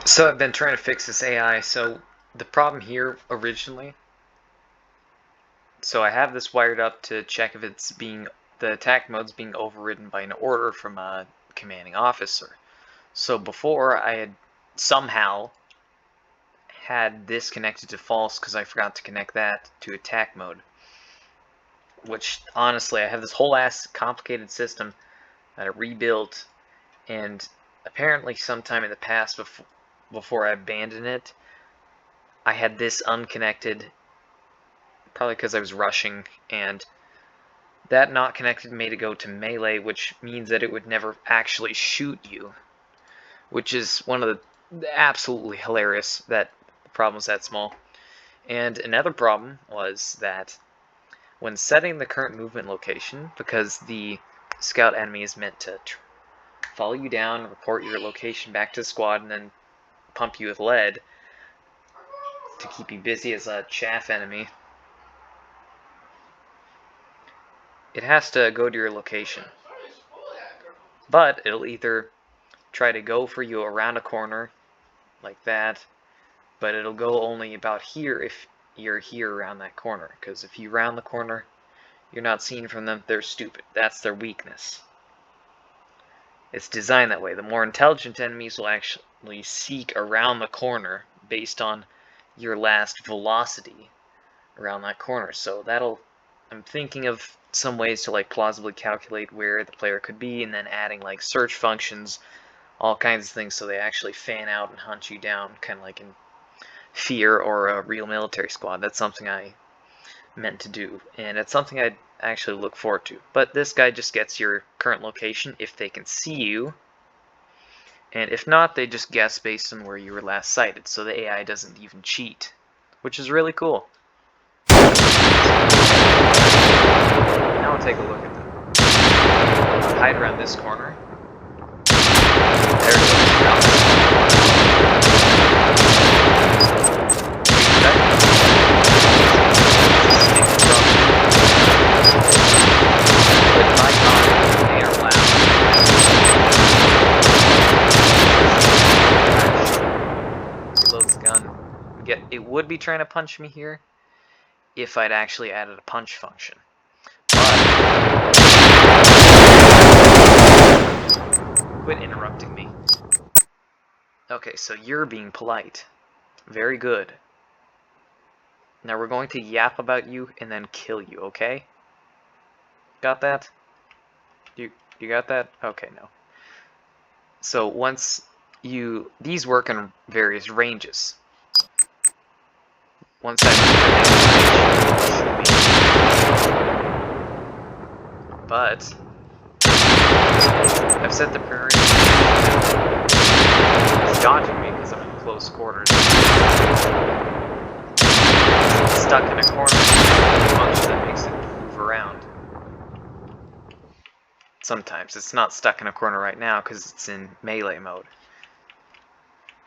So I've been trying to fix this AI. So the problem here originally, so I have this wired up to check if the attack mode's being overridden by an order from a commanding officer. So before I had somehow had this connected to false because I forgot to connect that to attack mode. Which honestly, I have this whole ass complicated system that I rebuilt, and apparently sometime in the past before I abandoned it, I had this unconnected, probably because I was rushing, and that not connected made it go to melee, which means that it would never actually shoot you, which is one of the absolutely hilarious that the problem was that small. And another problem was that when setting the current movement location, because the scout enemy is meant to follow you down, report your location back to the squad, and then pump you with lead to keep you busy as a chaff enemy, it has to go to your location. But it'll either try to go for you around a corner, like that, but it'll go only about here if you're here around that corner, because if you round the corner, you're not seen from them, they're stupid. That's their weakness. It's designed that way. The more intelligent enemies will actually seek around the corner based on your last velocity around that corner. So I'm thinking of some ways to like plausibly calculate where the player could be, and then adding like search functions, all kinds of things, so they actually fan out and hunt you down, kind of like in Fear or a Real Military Squad. That's something I meant to do, and it's something I'd actually look forward to. But this guy just gets your current location if they can see you, and if not, they just guess based on where you were last sighted, so the AI doesn't even cheat, which is really cool. Now we'll take a look at them. I'll hide around this corner. There it Reloads the gun. It would be trying to punch me here if I'd actually added a punch function. Quit interrupting me. Okay, so you're being polite. Very good. Now we're going to yap about you and then kill you, okay? Got that? You got that? Okay, no. So once these work in various ranges. Once I but I've set the priority. It's dodging me because I'm in close quarters. It's stuck in a corner. Function that makes it move around. Sometimes it's not stuck in a corner right now because it's in melee mode.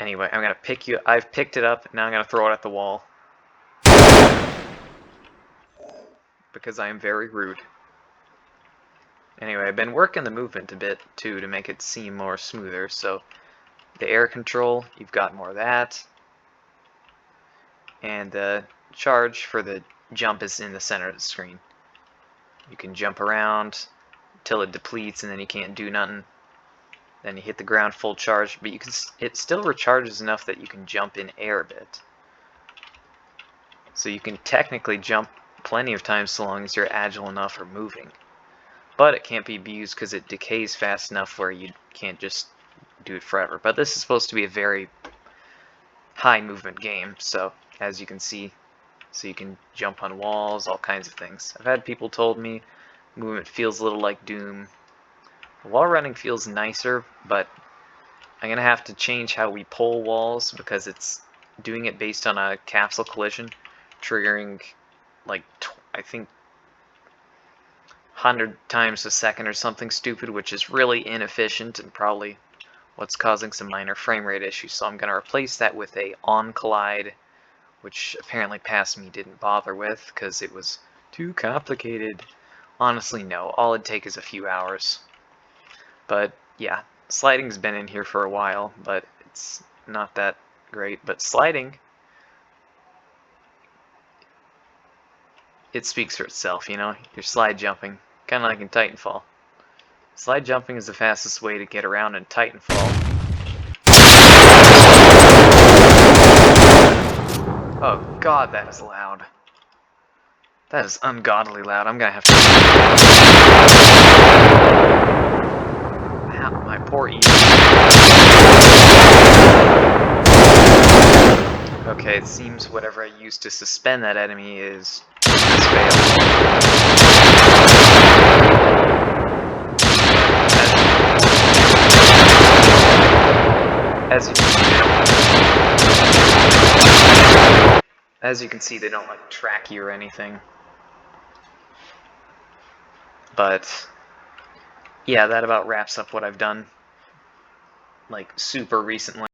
Anyway, I'm gonna pick you. I've picked it up. Now I'm gonna throw it at the wall because I am very rude. Anyway, I've been working the movement a bit too to make it seem more smoother. So the air control, you've got more of that, and the charge for the jump is in the center of the screen. You can jump around till it depletes, and then you can't do nothing. Then you hit the ground full charge, but it still recharges enough that you can jump in air a bit. So you can technically jump plenty of times so long as you're agile enough or moving. But it can't be abused because it decays fast enough where you can't just do it forever. But this is supposed to be a very high movement game, so as you can see, so you can jump on walls, all kinds of things. I've had people told me movement feels a little like Doom. Wall running feels nicer, but I'm gonna have to change how we pull walls because it's doing it based on a capsule collision, triggering like I think 100 times a second or something stupid, which is really inefficient and probably what's causing some minor frame rate issues. So I'm going to replace that with a on collide, which apparently past me didn't bother with because it was too complicated. Honestly, no. All it'd take is a few hours. But yeah, sliding's been in here for a while, but it's not that great, but sliding, it speaks for itself, you know? You're slide jumping, kind of like in Titanfall. Slide jumping is the fastest way to get around in Titanfall. Oh god, that is loud. That is ungodly loud. I'm gonna have to... Ow, my poor ear. Okay, it seems whatever I used to suspend that enemy has failed. As you can see, they don't like track you or anything. But yeah, that about wraps up what I've done, like, super recently.